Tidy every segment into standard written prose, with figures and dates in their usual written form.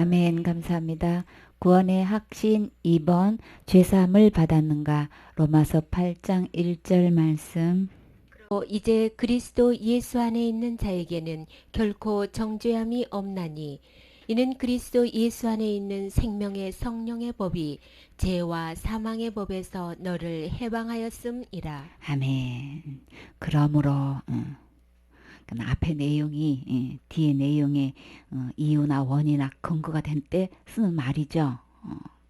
아멘. 감사합니다. 구원의 확신 2번 죄사함을 받았는가? 로마서 8장 1절 말씀. 이제 그리스도 예수 안에 있는 자에게는 결코 정죄함이 없나니 이는 그리스도 예수 안에 있는 생명의 성령의 법이 죄와 사망의 법에서 너를 해방하였음이라. 아멘. 그러므로 앞에 내용이 뒤에 내용에 이유나 원이나 근거가 된 때 쓰는 말이죠.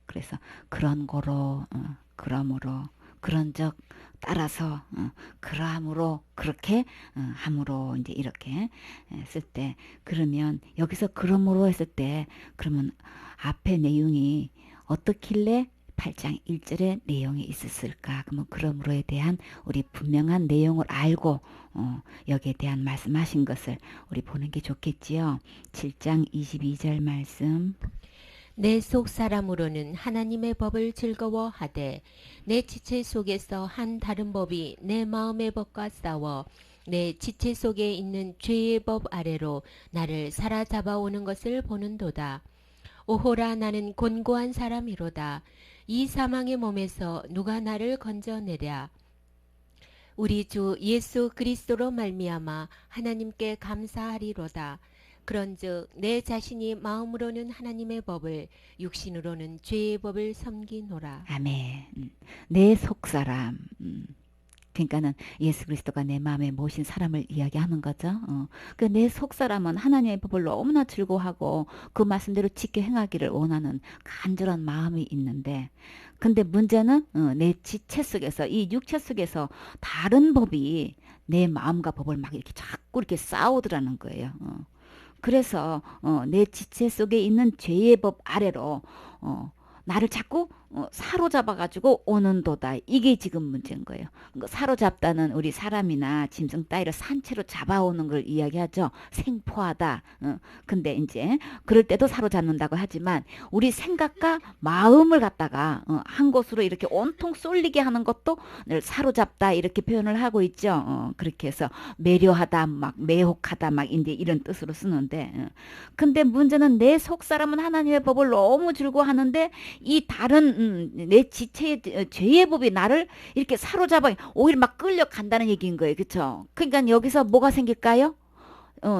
그래서 그런 거로 그러므로 그런즉 따라서 그러함으로 그렇게 함으로 이제 이렇게 쓸 때 그러면 여기서 그러므로 했을 때 그러면 앞에 내용이 어떻길래 8장 1절의 내용이 있었을까? 그러면 그러므로에 대한 우리 분명한 내용을 알고 여기에 대한 말씀하신 것을 우리 보는 게 좋겠지요. 7장 22절 말씀. 내 속 사람으로는 하나님의 법을 즐거워하되 내 지체 속에서 한 다른 법이 내 마음의 법과 싸워 내 지체 속에 있는 죄의 법 아래로 나를 사로잡아오는 것을 보는도다. 오호라, 나는 곤고한 사람이로다. 이 사망의 몸에서 누가 나를 건져내랴. 우리 주 예수 그리스도로 말미암아 하나님께 감사하리로다. 그런즉 내 자신이 마음으로는 하나님의 법을, 육신으로는 죄의 법을 섬기노라. 아멘. 내 속사람. 그러니까는 예수 그리스도가 내 마음에 모신 사람을 이야기하는 거죠. 내 속사람은 하나님의 법을 너무나 즐거워하고 그 말씀대로 지켜 행하기를 원하는 간절한 마음이 있는데, 근데 문제는 내 지체 속에서 이 육체 속에서 다른 법이 내 마음과 법을 막 이렇게 자꾸 이렇게 싸우더라는 거예요. 그래서 내 지체 속에 있는 죄의 법 아래로 나를 자꾸 사로잡아가지고 오는도다. 이게 지금 문제인 거예요. 사로잡다는 우리 사람이나 짐승 따위를 산채로 잡아오는 걸 이야기하죠. 생포하다. 근데 이제 그럴 때도 사로잡는다고 하지만 우리 생각과 마음을 갖다가 한 곳으로 이렇게 온통 쏠리게 하는 것도 늘 사로잡다 이렇게 표현을 하고 있죠. 그렇게 해서 매료하다, 막 매혹하다, 막 이제 이런 뜻으로 쓰는데, 근데 문제는 내 속 사람은 하나님의 법을 너무 즐거워하는데 이 다른 내 지체의 죄의 법이 나를 이렇게 사로잡아 오히려 막 끌려간다는 얘기인 거예요. 그렇죠? 그러니까 여기서 뭐가 생길까요?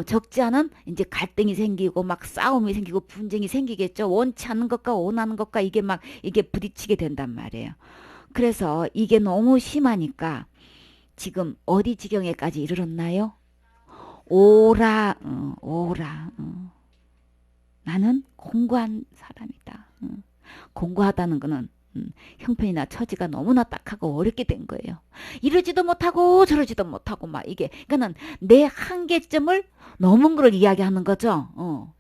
적지 않은 이제 갈등이 생기고 막 싸움이 생기고 분쟁이 생기겠죠. 원치 않는 것과 원하는 것과 이게 막 이게 부딪히게 된단 말이에요. 그래서 이게 너무 심하니까 지금 어디 지경에까지 이르렀나요? 오라, 오라. 나는 공고한 사람이다. 공고하다는 거는 형편이나 처지가 너무나 딱하고 어렵게 된 거예요. 이러지도 못하고 저러지도 못하고 막 이게 그러니까는 내 한계점을 넘은 걸 이야기하는 거죠.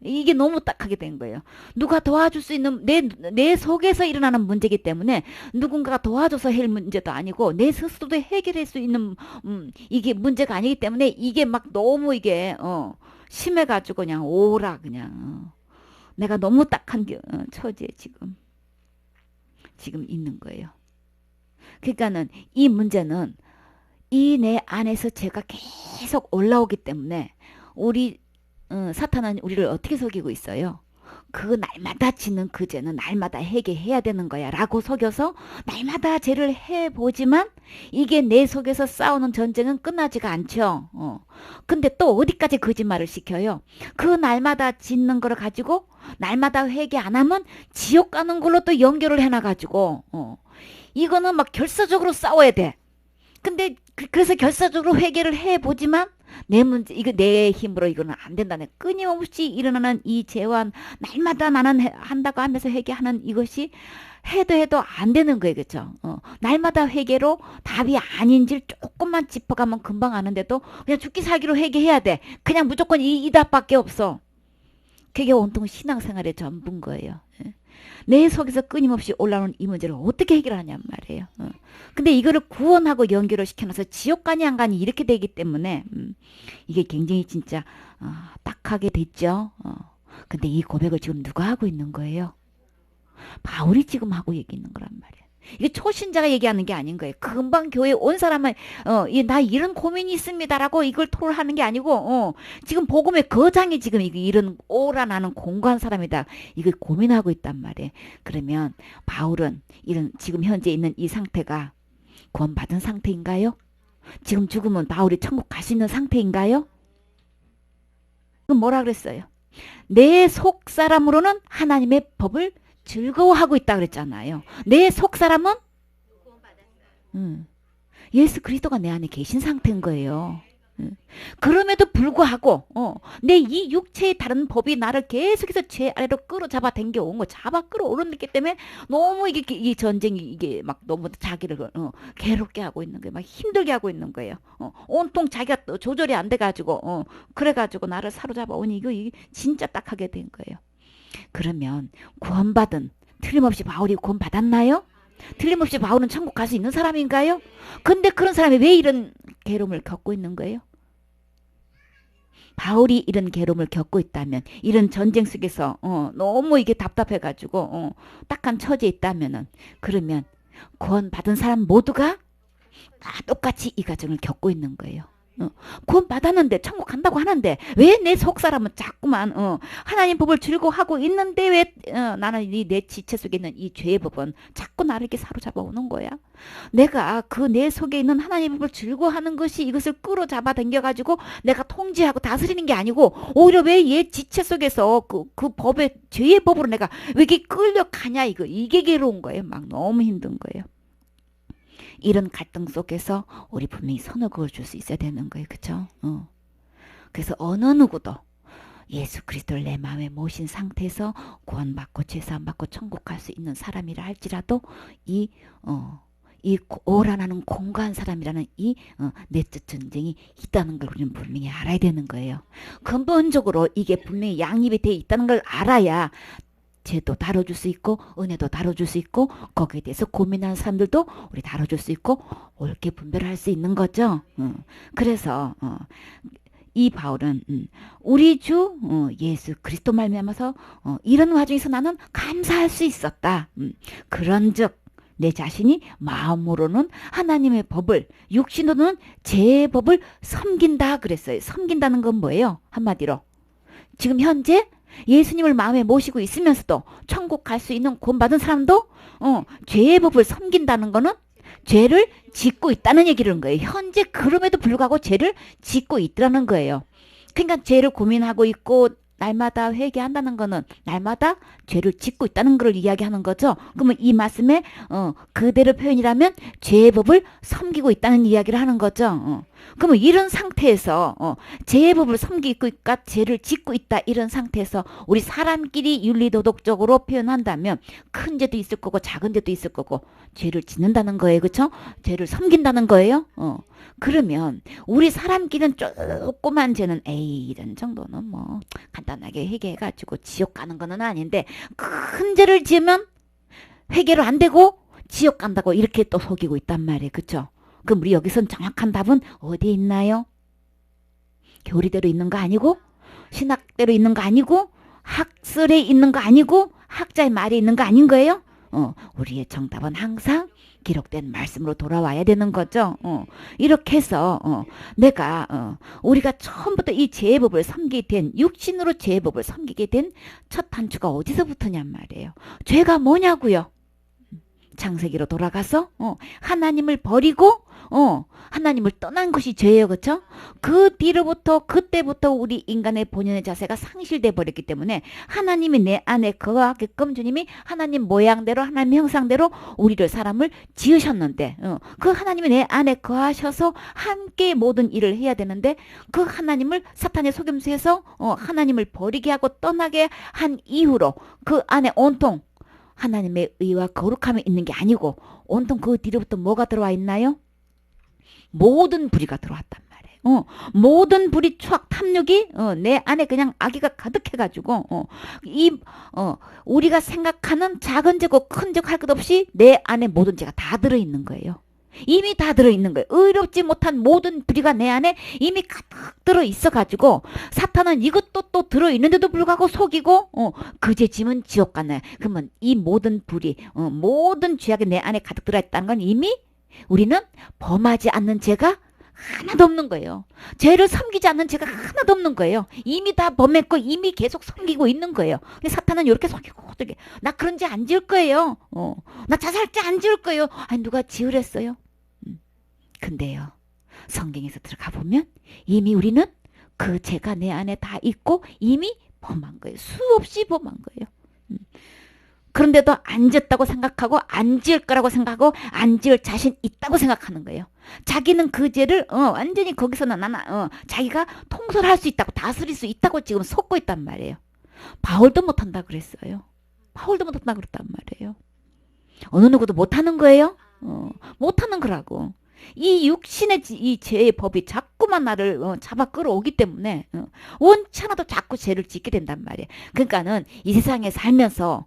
이게 너무 딱하게 된 거예요. 누가 도와줄 수 있는 내 속에서 일어나는 문제이기 때문에 누군가가 도와줘서 할 문제도 아니고 내 스스로도 해결할 수 있는 이게 문제가 아니기 때문에 이게 막 너무 이게 심해가지고 그냥 오라 그냥 내가 너무 딱한 처지에 지금 있는 거예요. 그러니까는 이 문제는 이 내 안에서 죄가 계속 올라오기 때문에 우리 사탄은 우리를 어떻게 속이고 있어요? 그 날마다 짓는 그 죄는 날마다 해결해야 되는 거야 라고 속여서 날마다 죄를 해보지만 이게 내 속에서 싸우는 전쟁은 끝나지가 않죠. 근데 또 어디까지 거짓말을 시켜요? 그 날마다 짓는 거를 가지고 날마다 회개 안 하면 지옥 가는 걸로 또 연결을 해놔가지고 이거는 막 결사적으로 싸워야 돼. 근데 그래서 결사적으로 회개를 해보지만 내 문제 이거 내 힘으로 이거는 안 된다네. 끊임없이 일어나는 이 죄와 날마다 나는 한다고 하면서 회개하는 이것이 해도 안 되는 거예요. 그렇죠? 날마다 회개로 답이 아닌지를 조금만 짚어가면 금방 아는데도 그냥 죽기 살기로 회개해야 돼. 그냥 무조건 이 답밖에 없어. 그게 온통 신앙생활의 전부인 거예요. 예. 내 속에서 끊임없이 올라오는 이 문제를 어떻게 해결하냔 말이에요. 근데 이거를 구원하고 연결을 시켜놔서 지옥 가니 안 가니 이렇게 되기 때문에 이게 굉장히 진짜 딱하게 됐죠. 근데 이 고백을 지금 누가 하고 있는 거예요? 바울이 지금 하고 얘기 있는 거란 말이에요. 이게 초신자가 얘기하는 게 아닌 거예요. 금방 교회 온 사람은 나 이런 고민이 있습니다라고 이걸 토로하는 게 아니고 지금 복음의 거장이 지금 이런 오라나는 공고한 사람이다. 이걸 고민하고 있단 말이에요. 그러면 바울은 이런 지금 현재 있는 이 상태가 구원받은 상태인가요? 지금 죽으면 바울이 천국 갈 수 있는 상태인가요? 그럼 뭐라 그랬어요? 내 속사람으로는 하나님의 법을 즐거워하고 있다 그랬잖아요. 내 속사람은 예수 그리스도가 내 안에 계신 상태인 거예요. 그럼에도 불구하고 내 이 육체의 다른 법이 나를 계속해서 죄 아래로 끌어잡아 당겨온 거, 잡아 끌어오르기 때문에 너무 이게 이 전쟁이 이게 막 너무 자기를 괴롭게 하고 있는 거예요. 막 힘들게 하고 있는 거예요. 온통 자기가 또 조절이 안 돼가지고 그래가지고 나를 사로잡아 오니 이게 진짜 딱하게 된 거예요. 그러면 구원받은 틀림없이 바울이 구원받았나요? 틀림없이 바울은 천국 갈 수 있는 사람인가요? 근데 그런 사람이 왜 이런 괴로움을 겪고 있는 거예요? 바울이 이런 괴로움을 겪고 있다면, 이런 전쟁 속에서 너무 이게 답답해가지고 딱한 처지에 있다면은, 그러면 구원받은 사람 모두가 다 똑같이 이 과정을 겪고 있는 거예요. 구원 받았는데 천국 간다고 하는데 왜 내 속사람은 자꾸만 하나님 법을 즐거워하고 있는데 왜 나는 내 지체 속에 있는 이 죄의 법은 자꾸 나를 이렇게 사로잡아 오는 거야. 내가 그 내 속에 있는 하나님 법을 즐거워하는 것이 이것을 끌어잡아 당겨가지고 내가 통제하고 다스리는 게 아니고 오히려 왜 얘 지체 속에서 그 법의 죄의 법으로 내가 왜 이렇게 끌려가냐, 이게 괴로운 거예요. 막 너무 힘든 거예요. 이런 갈등 속에서 우리 분명히 선을 그어줄 수 있어야 되는 거예요. 그쵸? 그래서 어느 누구도 예수 그리스도를 내 마음에 모신 상태에서 구원받고 죄사함받고 천국 갈 수 있는 사람이라 할지라도 이 오란하는 공고한 사람이라는 이 내적 전쟁이 있다는 걸 우리는 분명히 알아야 되는 거예요. 근본적으로 이게 분명히 양립이 돼 있다는 걸 알아야 죄도 다뤄줄 수 있고 은혜도 다뤄줄 수 있고 거기에 대해서 고민하는 사람들도 우리 다뤄줄 수 있고 옳게 분별할 수 있는 거죠. 그래서 이 바울은 우리 주 예수 그리스도 말미암아서 이런 와중에서 나는 감사할 수 있었다. 그런즉 내 자신이 마음으로는 하나님의 법을, 육신으로는 제 법을 섬긴다 그랬어요. 섬긴다는 건 뭐예요? 한마디로 지금 현재 예수님을 마음에 모시고 있으면서도 천국 갈 수 있는 구원받은 사람도 죄의 법을 섬긴다는 거는 죄를 짓고 있다는 얘기를 거예요. 현재 그럼에도 불구하고 죄를 짓고 있다는 거예요. 그러니까 죄를 고민하고 있고 날마다 회개한다는 거는 날마다 죄를 짓고 있다는 걸 이야기하는 거죠. 그러면 이 말씀에 그대로 표현이라면 죄의 법을 섬기고 있다는 이야기를 하는 거죠. 그러면 이런 상태에서 죄의 법을 섬기고 있까 죄를 짓고 있다, 이런 상태에서 우리 사람끼리 윤리도덕적으로 표현한다면 큰 죄도 있을 거고 작은 죄도 있을 거고 죄를 짓는다는 거예요. 그렇죠? 죄를 섬긴다는 거예요. 그러면 우리 사람끼리는 조그만 죄는 에이 이런 정도는 뭐 간단하게 회개해가지고 지옥 가는 거는 아닌데 큰 죄를 지으면 회개로 안 되고 지옥 간다고 이렇게 또 속이고 있단 말이에요. 그렇죠? 그럼 우리 여기선 정확한 답은 어디에 있나요? 교리대로 있는 거 아니고 신학대로 있는 거 아니고 학설에 있는 거 아니고 학자의 말에 있는 거 아닌 거예요? 우리의 정답은 항상 기록된 말씀으로 돌아와야 되는 거죠. 이렇게 해서 내가 우리가 처음부터 이 죄법을 섬기게 된, 육신으로 죄법을 섬기게 된 첫 단추가 어디서부터냔 말이에요. 죄가 뭐냐고요? 창세기로 돌아가서 하나님을 버리고 하나님을 떠난 것이 죄예요. 그렇죠? 그 뒤로부터 그때부터 우리 인간의 본연의 자세가 상실돼 버렸기 때문에 하나님이 내 안에 거하게끔 주님이 하나님 모양대로 하나님 형상대로 우리를 사람을 지으셨는데 그 하나님이 내 안에 거하셔서 함께 모든 일을 해야 되는데 그 하나님을 사탄의 속임수에서 하나님을 버리게 하고 떠나게 한 이후로 그 안에 온통 하나님의 의와 거룩함이 있는 게 아니고 온통 그 뒤로부터 뭐가 들어와 있나요? 모든 불의가 들어왔단 말이에요. 모든 불의, 추악, 탐욕이 내 안에 그냥 악의가 가득해가지고 우리가 생각하는 작은 죄고 큰 죄 할 것 없이 내 안에 모든 죄가 다 들어있는 거예요. 이미 다 들어있는 거예요. 의롭지 못한 모든 불의가 내 안에 이미 가득 들어있어가지고 사탄은 이것도 또 들어있는데도 불구하고 속이고 그제 짐은 지옥 가나요. 그러면 이 모든 불의 모든 죄악이 내 안에 가득 들어있다는 건 이미 우리는 범하지 않는 죄가 하나도 없는 거예요. 죄를 섬기지 않는 죄가 하나도 없는 거예요. 이미 다 범했고 이미 계속 섬기고 있는 거예요. 근데 사탄은 이렇게 속이고 어떻게 나 그런 죄 안 지을 거예요. 나 자살죄 안 지을 거예요. 아니 누가 지으랬어요? 근데요. 성경에서 들어가 보면 이미 우리는 그 죄가 내 안에 다 있고 이미 범한 거예요. 수없이 범한 거예요. 그런데도 안 지었다고 생각하고 안 지을 거라고 생각하고 안 지을 자신 있다고 생각하는 거예요. 자기는 그 죄를 완전히 거기서는 자기가 통솔할 수 있다고 다스릴 수 있다고 지금 속고 있단 말이에요. 바울도 못한다 그랬어요. 바울도 못한다 그랬단 말이에요. 어느 누구도 못하는 거예요. 못하는 거라고. 이 육신의 이 죄의 법이 자꾸만 나를 잡아 끌어오기 때문에 원치 않아도 자꾸 죄를 짓게 된단 말이에요. 그러니까는 이 세상에 살면서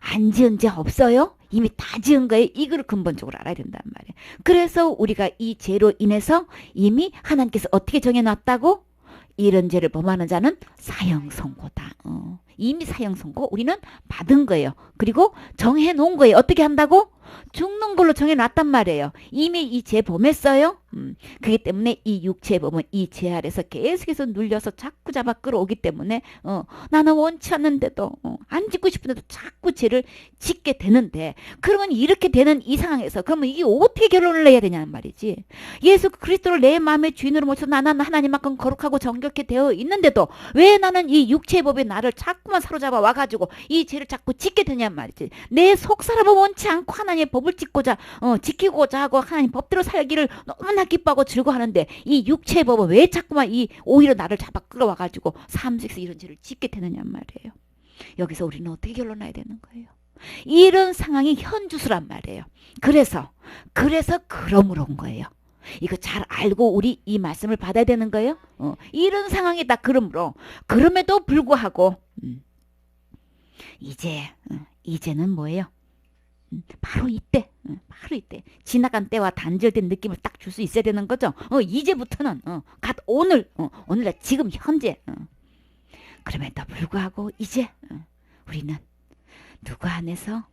안 지은 죄 없어요? 이미 다 지은 거예요. 이걸 근본적으로 알아야 된단 말이에요. 그래서 우리가 이 죄로 인해서 이미 하나님께서 어떻게 정해놨다고? 이런 죄를 범하는 자는 사형 선고다. 이미 사형 선고 우리는 받은 거예요. 그리고 정해 놓은 거예요. 어떻게 한다고? 죽는 걸로 정해놨단 말이에요. 이미 이 죄 범했어요. 그렇기 때문에 이 육체의 범은 이 죄 아래서 계속해서 눌려서 자꾸 잡아 끌어오기 때문에 나는 원치 않는데도 안 짓고 싶은데도 자꾸 죄를 짓게 되는데 그러면 이렇게 되는 이 상황에서 그러면 이게 어떻게 결론을 내야 되냐는 말이지. 예수 그리스도를 내 마음의 주인으로 모셔서 나는 하나님만큼 거룩하고 정결케 되어 있는데도 왜 나는 이 육체의 법이 나를 자꾸만 사로잡아 와가지고 이 죄를 자꾸 짓게 되냐는 말이지. 내 속사람은 원치 않고 하나님의 법을 지키고자 하고 하나님 법대로 살기를 너무나 기뻐하고 즐거워하는데 이 육체의 법은 왜 자꾸만 오히려 나를 잡아 끌어와가지고 삶 속에서 이런 죄를 짓게 되느냐는 말이에요. 여기서 우리는 어떻게 결론나야 되는 거예요? 이런 상황이 현주수란 말이에요. 그래서 그러므로인 거예요. 이거 잘 알고 우리 이 말씀을 받아야 되는 거예요. 이런 상황이다. 그럼에도 불구하고 이제는 뭐예요? 바로 이때 지나간 때와 단절된 느낌을 딱 줄 수 있어야 되는 거죠. 이제부터는 갓 오늘날 지금 현재 그럼에도 불구하고 이제 우리는 누구 안에서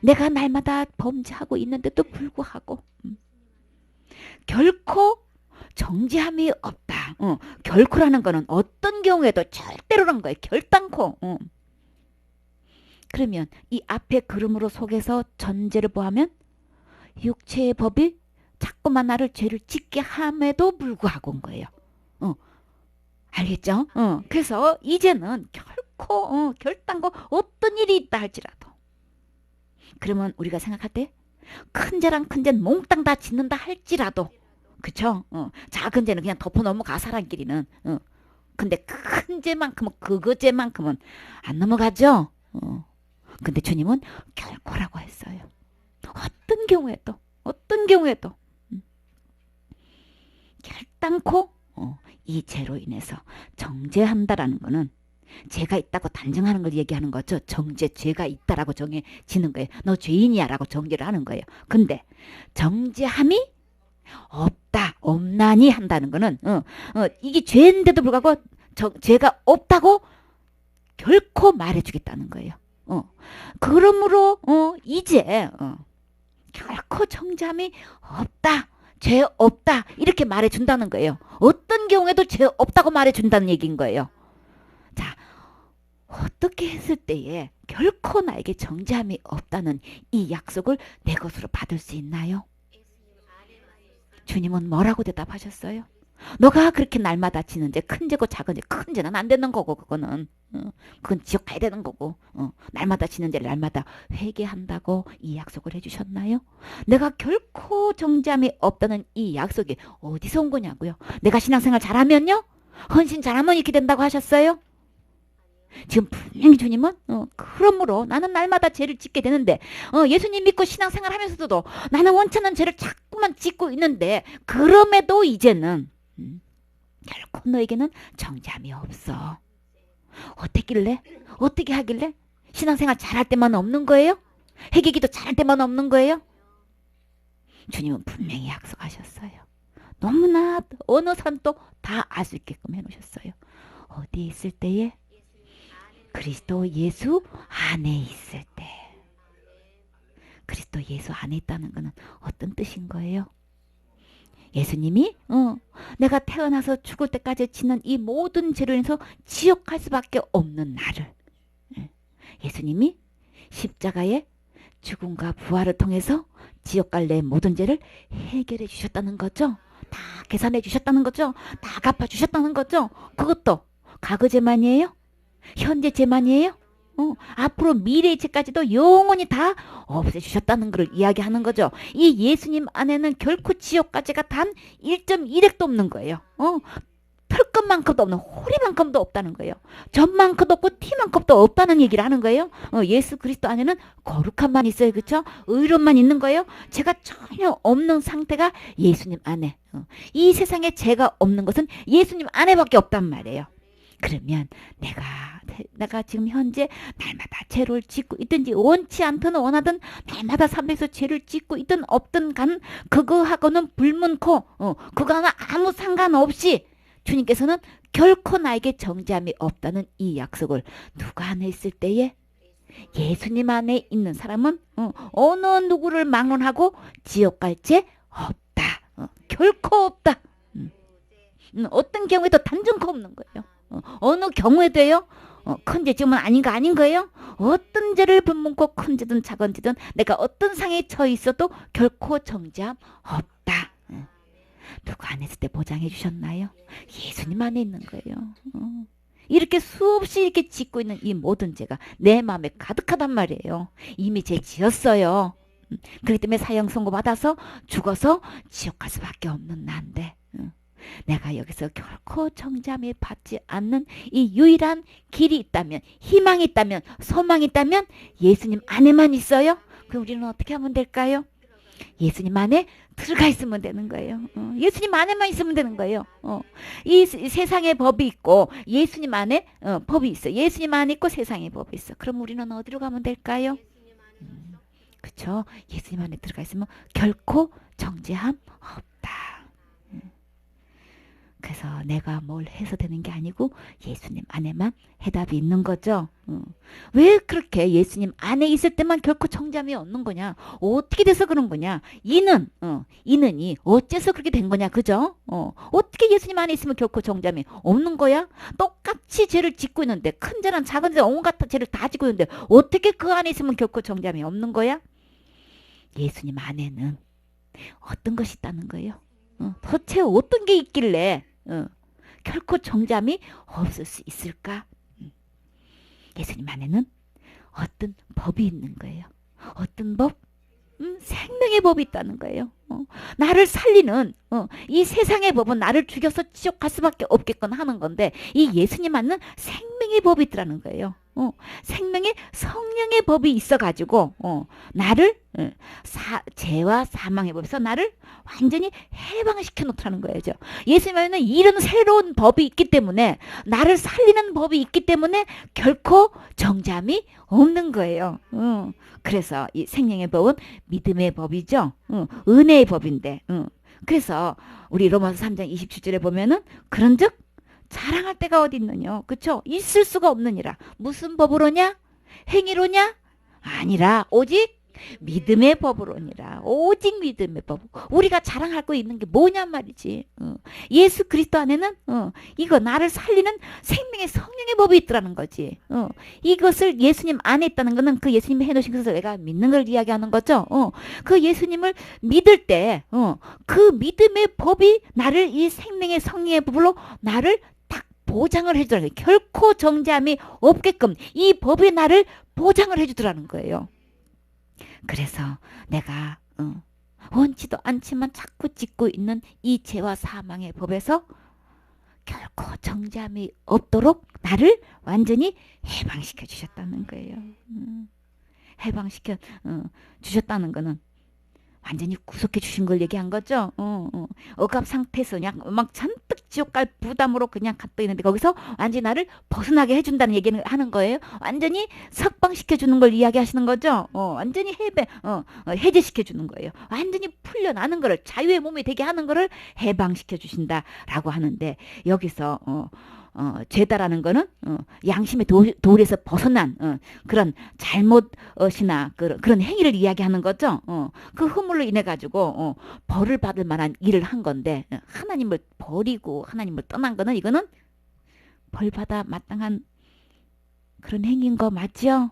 내가 날마다 범죄하고 있는데도 불구하고 결코 정죄함이 없다. 결코라는 거는 어떤 경우에도 절대로란 거예요. 결단코. 그러면 이 앞에 그림으로 속에서 전제를 보하면 육체의 법이 자꾸만 나를 죄를 짓게 함에도 불구하고인 거예요. 알겠죠? 그래서 이제는 결코 결단코 어떤 일이 있다 할지라도 그러면 우리가 생각할 때 큰 죄랑 큰 죄는 몽땅 다 짓는다 할지라도 그쵸? 작은 죄는 그냥 덮어 넘어가 사람끼리는 근데 큰 죄만큼은 그거 죄만큼은 안 넘어가죠? 근데 주님은 결코라고 했어요. 어떤 경우에도 결단코 이 죄로 인해서 정죄한다라는 거는 죄가 있다고 단정하는 걸 얘기하는 거죠. 죄가 있다라고 정해지는 거예요. 너 죄인이야 라고 정죄를 하는 거예요. 근데 정죄함이 없나니 한다는 거는 이게 죄인데도 불구하고 죄가 없다고 결코 말해주겠다는 거예요. 그러므로 이제 결코 정죄함이 없다. 죄 없다. 이렇게 말해준다는 거예요. 어떤 경우에도 죄 없다고 말해준다는 얘기인 거예요. 자, 어떻게 했을 때에 결코 나에게 정죄함이 없다는 이 약속을 내 것으로 받을 수 있나요? 주님은 뭐라고 대답하셨어요? 너가 그렇게 날마다 지는 죄, 큰 죄고 작은 죄, 큰 죄는 안 되는 거고 그건 지옥 가야 되는 거고 날마다 지는 죄를 날마다 회개한다고 이 약속을 해주셨나요? 내가 결코 정죄함이 없다는 이 약속이 어디서 온 거냐고요? 내가 신앙생활 잘하면요? 헌신 잘하면 이렇게 된다고 하셨어요? 지금 분명히 주님은 그러므로 나는 날마다 죄를 짓게 되는데 예수님 믿고 신앙생활 하면서도 나는 원치 않는 죄를 자꾸만 짓고 있는데 그럼에도 이제는 결코 너에게는 정죄함이 없어. 어떻게 하길래? 신앙생활 잘할 때만 없는 거예요? 회개기도 잘할 때만 없는 거예요? 주님은 분명히 약속하셨어요. 너무나 어느 사람도 다 알 수 있게끔 해놓으셨어요. 어디에 있을 때에? 그리스도 예수 안에 있을 때. 그리스도 예수 안에 있다는 것은 어떤 뜻인 거예요? 예수님이 내가 태어나서 죽을 때까지 짓는 이 모든 죄로 인해서 지옥 갈 수밖에 없는 나를, 예수님이 십자가의 죽음과 부활을 통해서 지옥 갈 내 모든 죄를 해결해 주셨다는 거죠. 다 계산해 주셨다는 거죠. 다 갚아 주셨다는 거죠. 그것도 과거 죄만이에요? 현재 죄만이에요? 앞으로 미래의 죄까지도 영원히 다 없애주셨다는 걸 이야기하는 거죠. 이 예수님 안에는 결코 지옥까지가 단 1.1핵도 없는 거예요. 털끝만큼도 없는, 호리만큼도 없다는 거예요. 점만큼도 없고 티만큼도 없다는 얘기를 하는 거예요. 예수 그리스도 안에는 거룩함만 있어요. 그렇죠? 의로움만 있는 거예요. 죄가 전혀 없는 상태가 예수님 안에. 이 세상에 죄가 없는 것은 예수님 안에밖에 없단 말이에요. 그러면 내가 지금 현재 날마다 죄를 짓고 있든지 원치 않든 원하든 날마다 삶에서 죄를 짓고 있든 없든 간 그거하고는 불문코 그거는 아무 상관없이 주님께서는 결코 나에게 정죄함이 없다는 이 약속을 누가 안에 있을 때에? 예수님 안에 있는 사람은 어느 누구를 막론하고 지옥 갈 죄 없다. 결코 없다. 어떤 경우에도 단정코 없는 거예요. 어느 경우에도요. 큰 죄 지으면 아닌 거예요. 어떤 죄를 불문코 큰 죄든 작은 죄든 내가 어떤 상에 처해 있어도 결코 정죄함 없다. 누구 안에 있을 때 보장해 주셨나요? 예수님 안에 있는 거예요. 이렇게 수없이 이렇게 짓고 있는 이 모든 죄가 내 마음에 가득하단 말이에요. 이미 죄 지었어요. 그렇기 때문에 사형 선고 받아서 죽어서 지옥 갈 수밖에 없는 난데 내가 여기서 결코 정죄함이 받지 않는 이 유일한 길이 있다면, 희망이 있다면, 소망이 있다면 예수님 안에만 있어요. 그럼 우리는 어떻게 하면 될까요? 예수님 안에 들어가 있으면 되는 거예요. 예수님 안에만 있으면 되는 거예요. 이 세상에 법이 있고 예수님 안에 법이 있어. 예수님 안에 있고 세상에 법이 있어. 그럼 우리는 어디로 가면 될까요? 그렇죠? 예수님 안에 들어가 있으면 결코 정죄함 없다. 그래서 내가 뭘 해서 되는 게 아니고 예수님 안에만 해답이 있는 거죠. 왜 그렇게 예수님 안에 있을 때만 결코 정죄함이 없는 거냐? 어떻게 돼서 그런 거냐? 이는이 어째서 그렇게 된 거냐? 그죠? 어떻게 예수님 안에 있으면 결코 정죄함이 없는 거야? 똑같이 죄를 짓고 있는데 큰 죄랑 작은 죄 온갖 죄를 다 짓고 있는데 어떻게 그 안에 있으면 결코 정죄함이 없는 거야? 예수님 안에는 어떤 것이 있다는 거예요? 도대체 어떤 게 있길래 결코 정죄함이 없을 수 있을까? 예수님 안에는 어떤 법이 있는 거예요. 어떤 법? 생명의 법이 있다는 거예요. 나를 살리는 이 세상의 법은 나를 죽여서 지옥 갈 수밖에 없게끔 하는 건데 이 예수님 안에는 생명의 법이 있더라는 거예요. 생명의 성령의 법이 있어가지고 나를 죄와 사망의 법에서 나를 완전히 해방시켜 놓다는 거예요. 예수님에는 이런 새로운 법이 있기 때문에 나를 살리는 법이 있기 때문에 결코 정죄함이 없는 거예요. 그래서 이 생명의 법은 믿음의 법이죠. 은혜의 법인데 그래서 우리 로마서 3장 27절에 보면은 그런즉 자랑할 데가 어디 있느냐. 그쵸? 있을 수가 없느니라. 무슨 법으로냐? 행위로냐? 아니라 오직 믿음의 법으로니라. 오직 믿음의 법. 우리가 자랑할 거 있는 게 뭐냐 말이지. 예수 그리스도 안에는 이거 나를 살리는 생명의 성령의 법이 있더라는 거지. 이것을 예수님 안에 있다는 거는 그 예수님이 해놓으신 것을 내가 믿는 걸 이야기하는 거죠. 그 예수님을 믿을 때 그 믿음의 법이 나를 이 생명의 성령의 법으로 나를 딱 보장을 해주더라는 거예요. 결코 정죄함이 없게끔 이 법이 나를 보장을 해주더라는 거예요. 그래서 내가 원치도 않지만 자꾸 짓고 있는 이 죄와 사망의 법에서 결코 정죄함이 없도록 나를 완전히 해방시켜 주셨다는 거예요. 해방시켜 주셨다는 거는 완전히 구속해 주신 걸 얘기한 거죠. 억압 상태에서 그냥 막 잔뜩 지옥 갈 부담으로 그냥 갖고 있는데 거기서 완전히 나를 벗어나게 해준다는 얘기를 하는 거예요. 완전히 석방시켜 주는 걸 이야기하시는 거죠. 완전히 해제시켜 주는 거예요. 완전히 풀려나는 거를 자유의 몸이 되게 하는 거를 해방시켜 주신다라고 하는데 여기서 죄다라는 거는 양심의 도리에서 벗어난 그런 잘못이나 그런 행위를 이야기하는 거죠. 그 허물로 인해 가지고 벌을 받을 만한 일을 한 건데 하나님을 버리고 하나님을 떠난 거는 이거는 벌 받아 마땅한 그런 행위인 거 맞죠?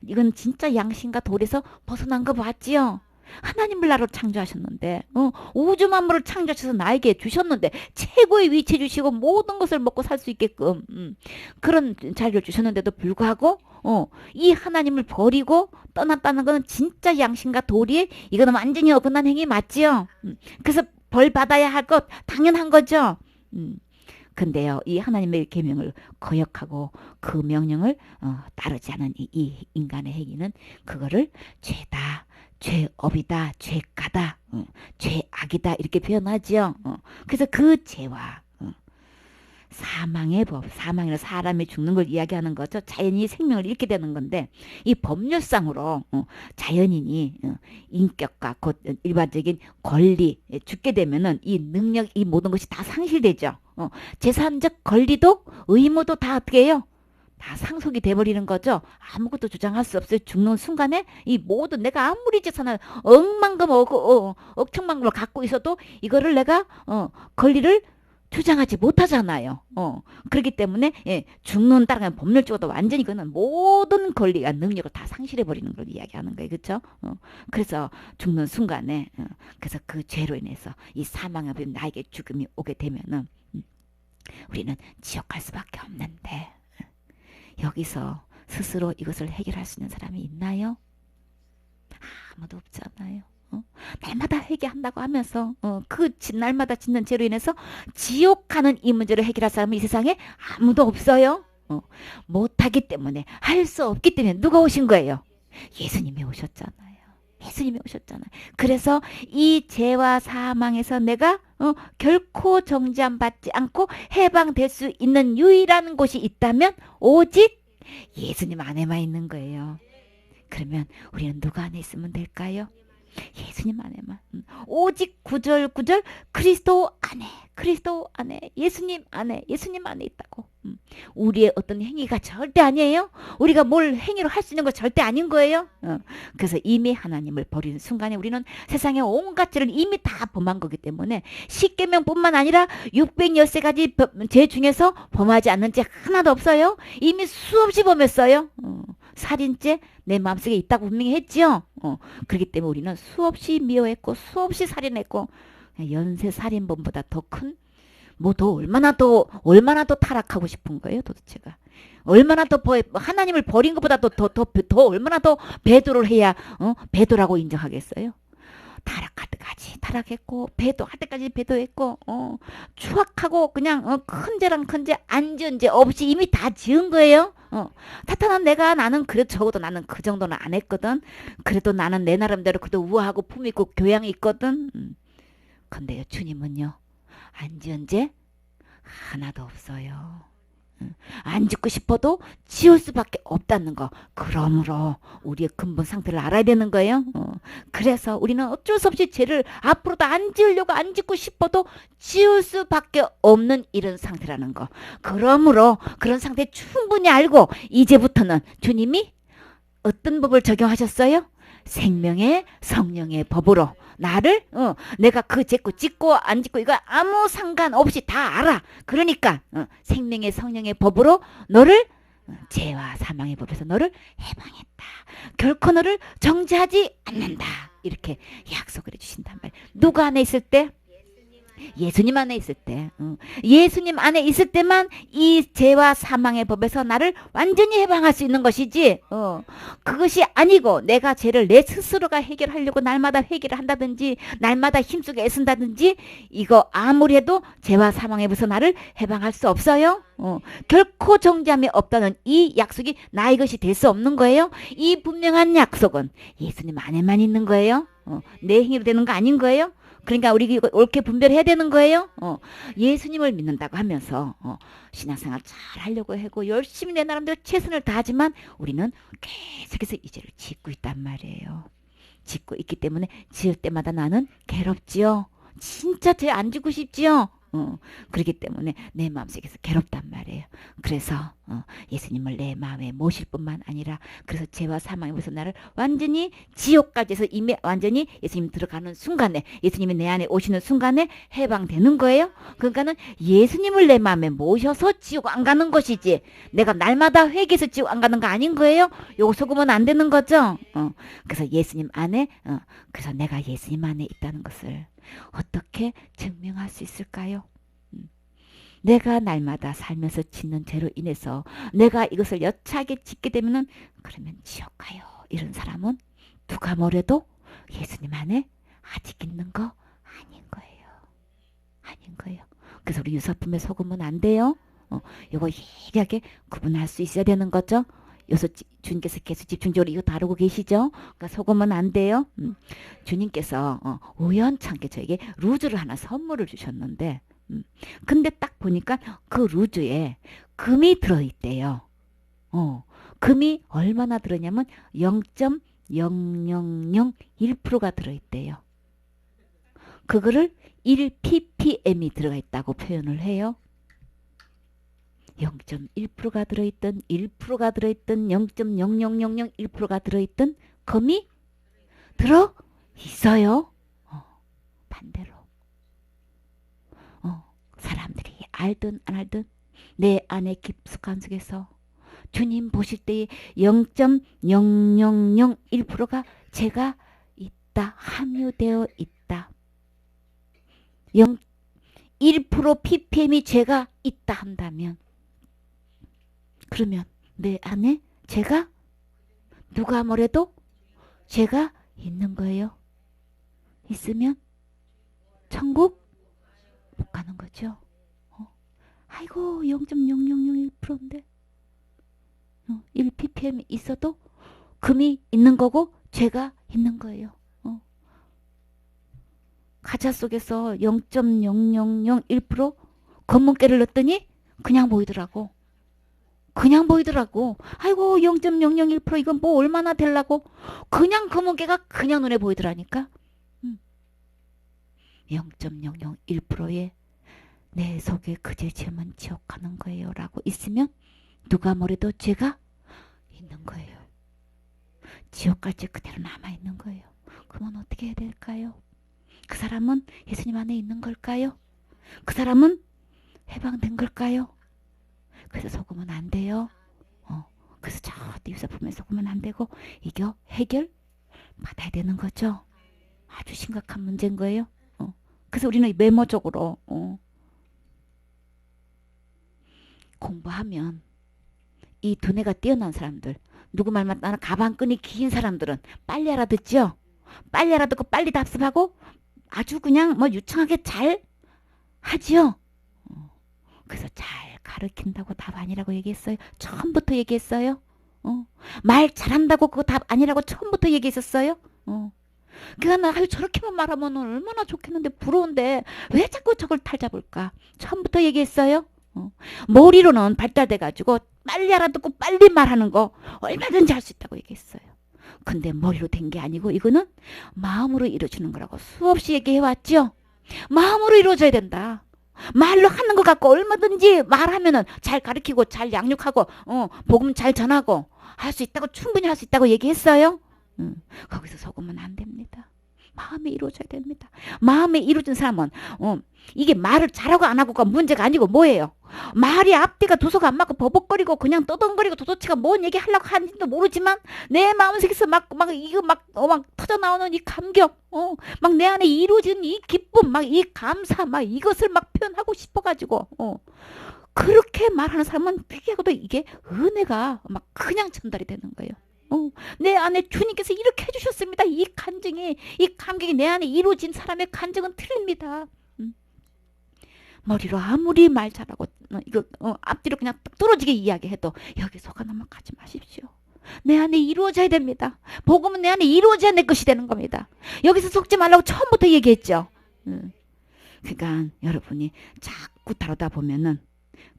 이건 진짜 양심과 도리에서 벗어난 거 맞지요? 하나님을 나로 창조하셨는데 우주 만물을 창조하셔서 나에게 주셨는데 최고의 위치에 주시고 모든 것을 먹고 살 수 있게끔 그런 자리를 주셨는데도 불구하고 이 하나님을 버리고 떠났다는 것은 진짜 양심과 도리에 이거는 완전히 어긋난 행위 맞지요? 그래서 벌 받아야 할 것 당연한 거죠. 근데요, 이 하나님의 계명을 거역하고 그 명령을 따르지 않은 이 인간의 행위는 그거를 죄다, 죄업이다, 죄가다, 죄악이다 이렇게 표현하지요. 그래서 그 죄와 사망의 법, 사망이라 사람이 죽는 걸 이야기하는 거죠. 자연인이 생명을 잃게 되는 건데 이 법률상으로 자연인이 인격과 곧 일반적인 권리 죽게 되면은 이 능력, 이 모든 것이 다 상실되죠. 재산적 권리도 의무도 다 어떻게 해요? 다 상속이 돼버리는 거죠. 아무것도 주장할 수 없어요. 죽는 순간에 이 모든 내가 아무리 재산을 억천만금을 갖고 있어도 이거를 내가 권리를 주장하지 못하잖아요. 그렇기 때문에 죽는다는 법률적으로도 완전히 그는 모든 권리가 능력을 다 상실해 버리는 걸 이야기하는 거예요. 그렇죠? 그래서 죽는 순간에 그래서 그 죄로 인해서 이 사망의 법 나에게 죽음이 오게 되면은 우리는 지옥 갈 수밖에 없는데 여기서 스스로 이것을 해결할 수 있는 사람이 있나요? 아무도 없잖아요. 날마다 회개한다고 하면서 날마다 짓는 죄로 인해서 지옥 가는 이 문제를 해결할 사람은 이 세상에 아무도 없어요. 못하기 때문에 할 수 없기 때문에 누가 오신 거예요? 예수님이 오셨잖아요. 예수님이 오셨잖아요. 그래서 이 죄와 사망에서 내가 결코 정죄함 받지 않고 해방될 수 있는 유일한 곳이 있다면 오직 예수님 안에만 있는 거예요. 그러면 우리는 누가 안에 있으면 될까요? 예수님 안에만. 오직 구절구절 그리스도 안에 예수님 안에 있다고. 우리의 어떤 행위가 절대 아니에요. 우리가 뭘 행위로 할 수 있는 거 절대 아닌 거예요. 그래서 이미 하나님을 버리는 순간에 우리는 세상의 온갖 죄를 이미 다 범한 거기 때문에 십계명뿐만 아니라 613가지 죄 중에서 범하지 않는 죄 하나도 없어요. 이미 수없이 범했어요. 살인죄 내 마음속에 있다고 분명히 했지요. 그렇기 때문에 우리는 수없이 미워했고 수없이 살인했고 연쇄 살인범보다 더 큰 뭐 더 얼마나 더 타락하고 싶은 거예요 도대체가. 얼마나 더 하나님을 버린 것보다 더 얼마나 더 배도를 해야 배도라고 인정하겠어요. 타락할 때까지 타락했고 배도할 때까지 배도했고 추악하고 그냥 큰 죄랑 큰 죄 안 지은 죄 없이 이미 다 지은 거예요. 타탄한 나는 그래도 적어도 나는 그 정도는 안 했거든. 그래도 나는 내 나름대로 그래도 우아하고 품 있고 교양이 있거든. 근데요 주님은요 안 지은 죄 하나도 없어요. 안 짓고 싶어도 지을 수밖에 없다는 거. 그러므로 우리의 근본 상태를 알아야 되는 거예요. 그래서 우리는 어쩔 수 없이 죄를 앞으로도 안 지으려고 안 짓고 싶어도 지을 수밖에 없는 이런 상태라는 거. 그러므로 그런 상태 충분히 알고 이제부터는 주님이 어떤 법을 적용하셨어요? 생명의 성령의 법으로 나를 내가 그 짓고 짓고 안 짓고 이거 아무 상관없이 다 알아. 그러니까 생명의 성령의 법으로 너를 죄와 사망의 법에서 너를 해방했다. 결코 너를 정죄하지 않는다. 이렇게 약속을 해주신단 말이에요. 누구 안에 있을 때? 예수님 안에 있을 때, 예수님 안에 있을 때만 이 죄와 사망의 법에서 나를 완전히 해방할 수 있는 것이지, 그것이 아니고 내가 죄를 내 스스로가 해결하려고 날마다 회개를 한다든지 날마다 힘쓰게 애쓴다든지 이거 아무리 해도 죄와 사망의 법에서 나를 해방할 수 없어요. 결코 정죄함이 없다는 이 약속이 나의 것이 될 수 없는 거예요. 이 분명한 약속은 예수님 안에만 있는 거예요. 내 행위로 되는 거 아닌 거예요? 그러니까 우리 이거 옳게 분별해야 되는 거예요? 예수님을 믿는다고 하면서 신앙생활 잘 하려고 하고 열심히 내 나름대로 최선을 다하지만 우리는 계속해서 이 죄를 짓고 있단 말이에요. 짓고 있기 때문에 지을 때마다 나는 괴롭지요. 진짜 죄 안 짓고 싶지요. 그렇기 때문에 내 마음속에서 괴롭단 말이에요. 그래서 예수님을 내 마음에 모실 뿐만 아니라 그래서 죄와 사망에서 나를 완전히 지옥까지서 이미 완전히 예수님 들어가는 순간에 예수님이 내 안에 오시는 순간에 해방되는 거예요. 그러니까는 예수님을 내 마음에 모셔서 지옥 안 가는 것이지 내가 날마다 회개해서 지옥 안 가는 거 아닌 거예요. 요거 속으면 안 되는 거죠. 그래서 예수님 안에 그래서 내가 예수님 안에 있다는 것을 어떻게 증명할 수 있을까요? 내가 날마다 살면서 짓는 죄로 인해서 내가 이것을 여차하게 짓게 되면은 그러면 지옥 가요. 이런 사람은 누가 뭐래도 예수님 안에 아직 있는 거 아닌 거예요. 아닌 거예요. 그래서 우리 유사품에 속으면 안 돼요. 이거 예리하게 구분할 수 있어야 되는 거죠. 여기서 주님께서 계속 집중적으로 이거 다루고 계시죠. 그러니까 속으면 안 돼요. 주님께서 우연찮게 저에게 루즈를 하나 선물을 주셨는데 근데 딱 보니까 그 루즈에 금이 들어있대요. 금이 얼마나 들었냐면 0.0001%가 들어있대요. 그거를 1ppm이 들어가 있다고 표현을 해요. 0.1%가 들어있던 1%가 들어있던 0.00001%가 들어있던 금이 들어 있어요. 반대로 사람들이 알든 안 알든 내 안에 깊숙한 속에서 주님 보실 때에 0.0001%가 제가 있다. 함유되어 있다. 1% ppm이 제가 있다 한다면 그러면 내 안에 제가 누가 뭐래도 제가 있는 거예요. 있으면 천국 못 가는 거죠. 아이고 0.0001%인데 1ppm 있어도 금이 있는 거고 죄가 있는 거예요. 가자 속에서 0.0001% 검은깨를 넣었더니 그냥 보이더라고. 그냥 보이더라고. 아이고 0.001% 이건 뭐 얼마나 되려고. 그냥 검은깨가 그냥 눈에 보이더라니까. 0.001%의 내 속에 그 죄 지으면 지옥 가는 거예요 라고 있으면 누가 뭐래도 죄가 있는 거예요. 지옥 갈 죄 그대로 남아있는 거예요. 그러면 어떻게 해야 될까요? 그 사람은 예수님 안에 있는 걸까요? 그 사람은 해방된 걸까요? 그래서 속으면 안 돼요. 그래서 절대 유사품에 속으면 안 되고 이거 해결 받아야 되는 거죠. 아주 심각한 문제인 거예요. 그래서 우리는 메모적으로 공부하면 이 두뇌가 뛰어난 사람들 누구 말만 나는 가방끈이 긴 사람들은 빨리 알아듣죠. 빨리 알아듣고 빨리 답습하고 아주 그냥 뭐 유창하게 잘 하지요. 그래서 잘 가르친다고 답 아니라고 얘기했어요. 처음부터 얘기했어요. 말 잘한다고 그거 답 아니라고 처음부터 얘기했었어요. 그러니까 나 저렇게만 말하면 얼마나 좋겠는데 부러운데 왜 자꾸 저걸 탈잡을까? 처음부터 얘기했어요. 머리로는 발달돼가지고 빨리 알아듣고 빨리 말하는 거 얼마든지 할 수 있다고 얘기했어요. 근데 머리로 된 게 아니고 이거는 마음으로 이루어지는 거라고 수없이 얘기해왔죠. 마음으로 이루어져야 된다. 말로 하는 것 같고 얼마든지 말하면은 잘 가르치고 잘 양육하고 복음 잘 전하고 할 수 있다고 충분히 할 수 있다고 얘기했어요. 거기서 속으면 안 됩니다. 마음에 이루어져야 됩니다. 마음에 이루어진 사람은 이게 말을 잘하고 안 하고가 문제가 아니고 뭐예요? 말이 앞뒤가 도서가 안 맞고 버벅거리고 그냥 떠덩거리고 도대체가 뭔 얘기 하려고 하는지도 모르지만 내 마음속에서 막 이거 막 터져 나오는 이 감격, 막 내 안에 이루어진 이 기쁨, 막 이 감사, 막 이것을 막 표현하고 싶어가지고 그렇게 말하는 사람은 특이하고도 이게 은혜가 막 그냥 전달이 되는 거예요. 내 안에 주님께서 이렇게 해주셨습니다. 이 간증이, 이 감격이 내 안에 이루어진 사람의 간증은 틀립니다. 머리로 아무리 말 잘하고 이거 앞뒤로 그냥 뚫어지게 이야기해도 여기 속아 넘어가지 마십시오. 내 안에 이루어져야 됩니다. 복음은 내 안에 이루어져야 내 것이 되는 겁니다. 여기서 속지 말라고 처음부터 얘기했죠. 그러니까 여러분이 자꾸 다루다 보면은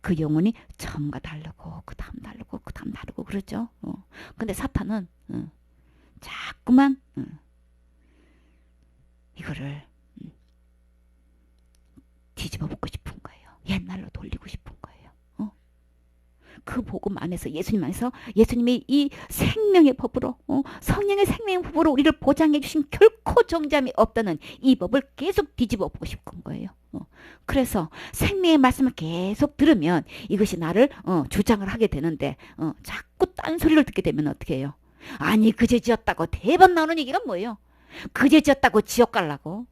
그 영혼이 처음과 다르고 그 다음 다르고 그 다음 다르고 그러죠. 근데 사탄은 자꾸만 이거를 뒤집어 보고 싶은 거예요. 옛날로 돌리고 싶은 거예요. 그 복음 안에서 예수님 안에서 예수님의 이 생명의 법으로 성령의 생명의 법으로 우리를 보장해 주신 결코 정잠이 없다는 이 법을 계속 뒤집어 보고 싶은 거예요. 그래서 생명의 말씀을 계속 들으면 이것이 나를 주장을 하게 되는데 자꾸 딴소리를 듣게 되면 어떻게 해요? 아니 그제 지었다고 대번 나오는 얘기가 뭐예요? 그제 지었다고 지옥 갈라고.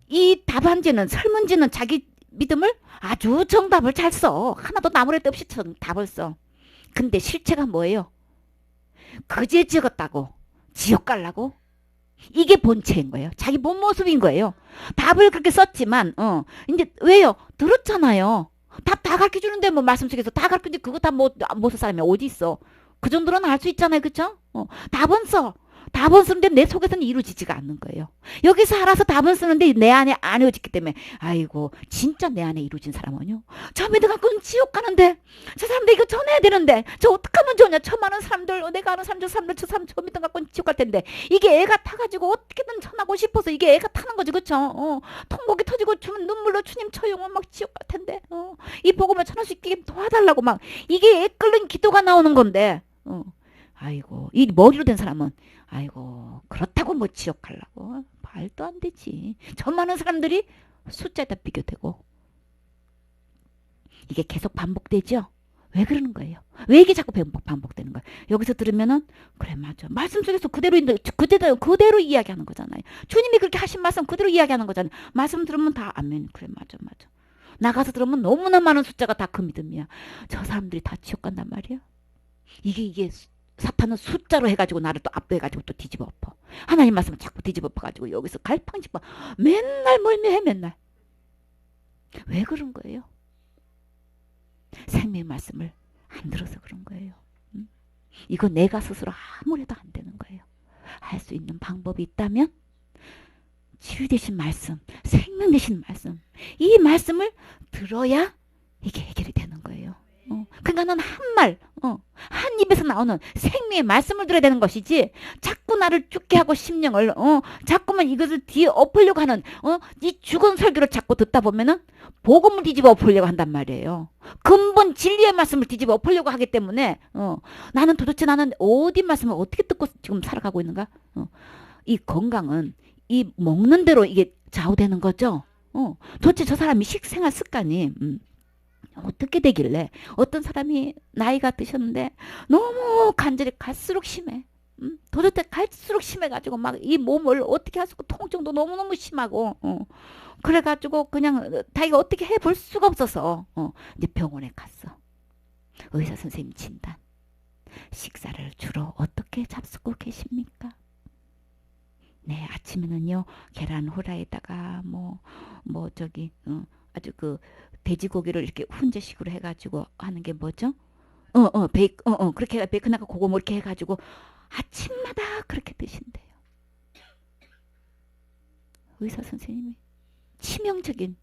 이 답안지는 설문지는 자기 믿음을 아주 정답을 잘 써. 하나도 나무랄 없이 답을 써. 근데 실체가 뭐예요? 그제 지었다고 지옥 갈라고? 이게 본체인 거예요. 자기 본 모습인 거예요. 답을 그렇게 썼지만 이제 왜요? 들었잖아요. 답 다 가르쳐 주는데 뭐 말씀 속에서 다 가르쳐 주는데 그거 다 못 쓸 사람이 어디 있어? 그 정도로는 알 수 있잖아요. 그쵸? 답은 써. 답은 쓰는데 내 속에서는 이루어지지가 않는 거예요. 여기서 알아서 답은 쓰는데 내 안에 안 이루어지기 때문에 아이고 진짜 내 안에 이루어진 사람은요. 저 믿음 갖고는 지옥 가는데 저 사람들 이거 전해야 되는데 저 어떡하면 좋냐. 저 많은 사람들 내가 아는 사람들 저 사람 저 믿음 갖고는 지옥 갈 텐데 이게 애가 타가지고 어떻게든 전하고 싶어서 이게 애가 타는 거지. 그쵸? 통곡이 터지고 주면 눈물로 주님 저 영혼 막 지옥 갈 텐데 이 복음을 전할 수 있게 도와달라고 막 이게 애 끓는 기도가 나오는 건데 아이고 이 머리로 된 사람은 아이고 그렇다고 뭐 지옥 가려고 말도 안 되지. 저 많은 사람들이 숫자에다 비교되고 이게 계속 반복되죠. 왜 그러는 거예요? 왜 이게 자꾸 반복되는 거예요? 여기서 들으면은 그래 맞아 말씀 속에서 그대로 이야기하는 거잖아요. 주님이 그렇게 하신 말씀 그대로 이야기하는 거잖아요. 말씀 들으면 다 아멘. 그래 맞아 나가서 들으면 너무나 많은 숫자가 다 그 믿음이야. 저 사람들이 다 지옥 간단 말이야. 이게 사탄은 숫자로 해가지고 나를 또 압도해가지고 또 뒤집어 엎어. 하나님 말씀을 자꾸 뒤집어 엎어가지고 여기서 갈팡질팡 맨날 멀미해 맨날. 왜 그런 거예요? 생명의 말씀을 안 들어서 그런 거예요. 이거 내가 스스로 아무래도 안 되는 거예요. 할 수 있는 방법이 있다면 치유 되신 말씀, 생명 되신 말씀, 이 말씀을 들어야 이게 해결이 되는 거예요. 그러니까 난 한 입에서 나오는 생명의 말씀을 들어야 되는 것이지 자꾸 나를 죽게 하고 심령을 자꾸만 이것을 뒤에 엎으려고 하는 이 죽은 설교를 자꾸 듣다 보면은 복음을 뒤집어 엎으려고 한단 말이에요. 근본 진리의 말씀을 뒤집어 엎으려고 하기 때문에 나는 도대체 나는 어디 말씀을 어떻게 듣고 지금 살아가고 있는가? 이 건강은 이 먹는 대로 이게 좌우되는 거죠. 도대체 저 사람이 식생활 습관이 어떻게 되길래 어떤 사람이 나이가 드셨는데 너무 간절히 갈수록 심해. 도저히 갈수록 심해가지고 막 이 몸을 어떻게 할 수가 통증도 너무너무 심하고 그래가지고 그냥 자기가 어떻게 해볼 수가 없어서 이제 병원에 갔어. 의사 선생님 진단. 식사를 주로 어떻게 잡수고 계십니까? 네, 아침에는요 계란 후라이에다가 아주 그 돼지고기를 이렇게 훈제식으로 해가지고 하는 게 뭐죠? 그렇게 베이컨하고 그거 뭐 이렇게 해가지고 아침마다 그렇게 드신대요. 의사 선생님이 치명적인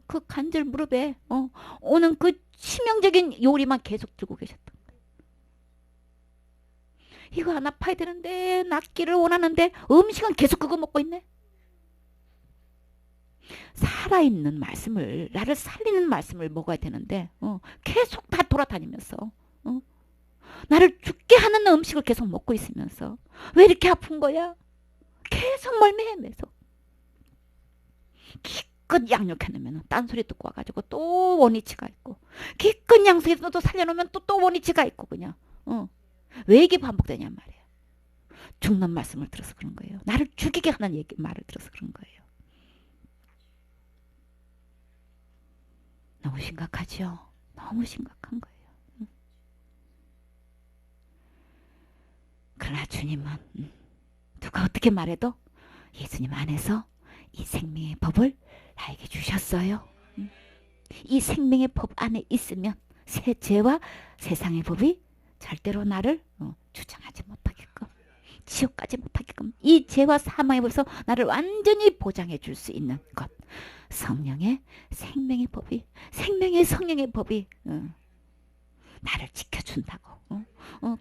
그 관절 무릎에 오는 그 치명적인 요리만 계속 주고 계셨던 거예요. 이거 안 아파야 되는데 낫기를 원하는데 음식은 계속 그거 먹고 있네. 살아있는 말씀을 나를 살리는 말씀을 먹어야 되는데 계속 다 돌아다니면서 나를 죽게 하는 음식을 계속 먹고 있으면서 왜 이렇게 아픈 거야? 계속 멀미해면서 기껏 양육해놓으면 딴소리 듣고 와가지고 또 원위치가 있고 기껏 양속에서 또 살려놓으면 또 원위치가 있고 그냥 왜 이게 반복되냔 말이에요. 죽는 말씀을 들어서 그런 거예요. 나를 죽이게 하는 말을 들어서 그런 거예요. 너무 심각하죠? 너무 심각한 거예요. 그러나 주님은 누가 어떻게 말해도 예수님 안에서 이 생명의 법을 나에게 주셨어요. 이 생명의 법 안에 있으면 새 죄와 세상의 법이 절대로 나를 주장하지 못하게끔, 지옥까지 못하게끔, 이 죄와 사망의 법에서 나를 완전히 보장해 줄 수 있는 것, 성령의 생명의 법이, 생명의 성령의 법이 나를 지켜준다고.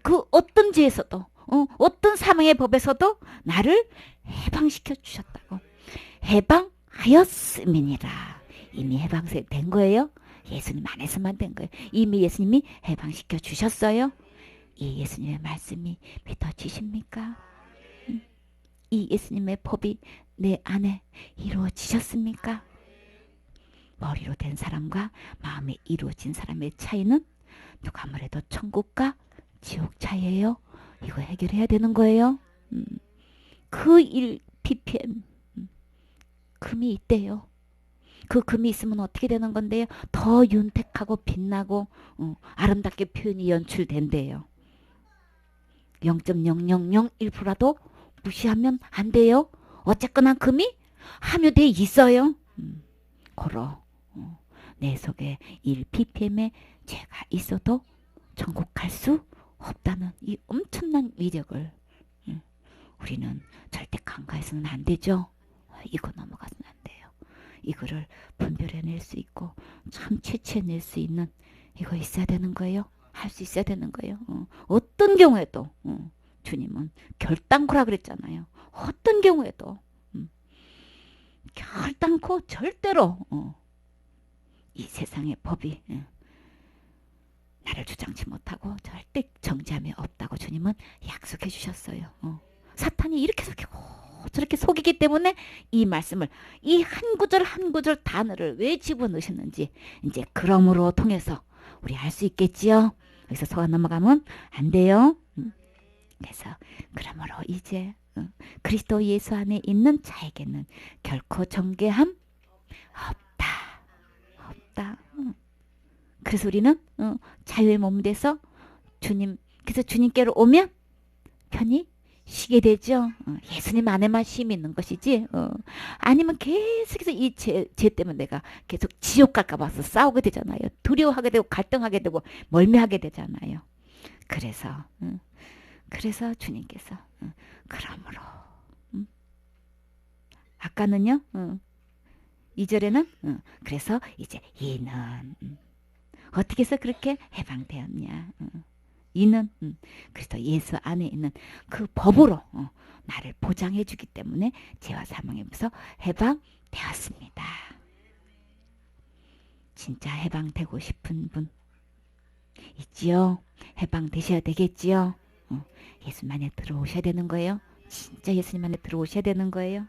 그 어떤 죄에서도, 어떤 사망의 법에서도 나를 해방시켜 주셨다고. 해방하였음이니라. 이미 해방된 거예요. 예수님 안에서만 된 거예요. 이미 예수님이 해방시켜 주셨어요. 이 예수님의 말씀이 믿어지십니까? 이 예수님의 법이 내 안에 이루어지셨습니까? 머리로 된 사람과 마음에 이루어진 사람의 차이는 누가 뭐래도 천국과 지옥 차이예요. 이거 해결해야 되는 거예요. 그 1ppm 금이 있대요. 그 금이 있으면 어떻게 되는 건데요? 더 윤택하고 빛나고 아름답게 표현이 연출된대요. 0.0001%라도 무시하면 안 돼요. 어쨌거나 금이 함유돼 있어요. 걸어. 내 속에 1ppm의 죄가 있어도 천국 갈 수 없다는 이 엄청난 위력을 우리는 절대 간과해서는 안 되죠. 이거 넘어가서는 안 돼요. 이거를 분별해낼 수 있고 참 채취해낼 수 있는 이거 있어야 되는 거예요. 할 수 있어야 되는 거예요. 어떤 경우에도 주님은 결단코라 그랬잖아요. 어떤 경우에도 결단코 절대로 이 세상의 법이 나를 주장치 못하고 절대 정죄함이 없다고 주님은 약속해 주셨어요. 사탄이 이렇게 속이고 저렇게 속이기 때문에 이 말씀을, 이 한 구절 한 구절 단어를 왜 집어넣으셨는지 이제 그러므로 통해서 우리 알 수 있겠지요. 여기서 속아 넘어가면 안 돼요. 그래서 그러므로 이제 그리스도 예수 안에 있는 자에게는 결코 정죄함 없다. 없다. 그래서 우리는 자유의 몸 돼서 그래서 주님께로 오면 편히 쉬게 되죠. 예수님 안에만 쉼이 있는 것이지. 아니면 계속해서 이 죄 때문에 내가 계속 지옥 갈까 봐서 싸우게 되잖아요. 두려워하게 되고 갈등하게 되고 멀미하게 되잖아요. 그래서 주님께서 그러므로 아까는요. 2절에는 그래서 이제 이는 어떻게 해서 그렇게 해방되었냐. 이는 그래서 예수 안에 있는 그 법으로 나를 보장해 주기 때문에 죄와 사망에서 해방되었습니다. 진짜 해방되고 싶은 분 있지요? 해방되셔야 되겠지요? 예수님 안에 들어오셔야 되는 거예요. 진짜 예수님 안에 들어오셔야 되는 거예요.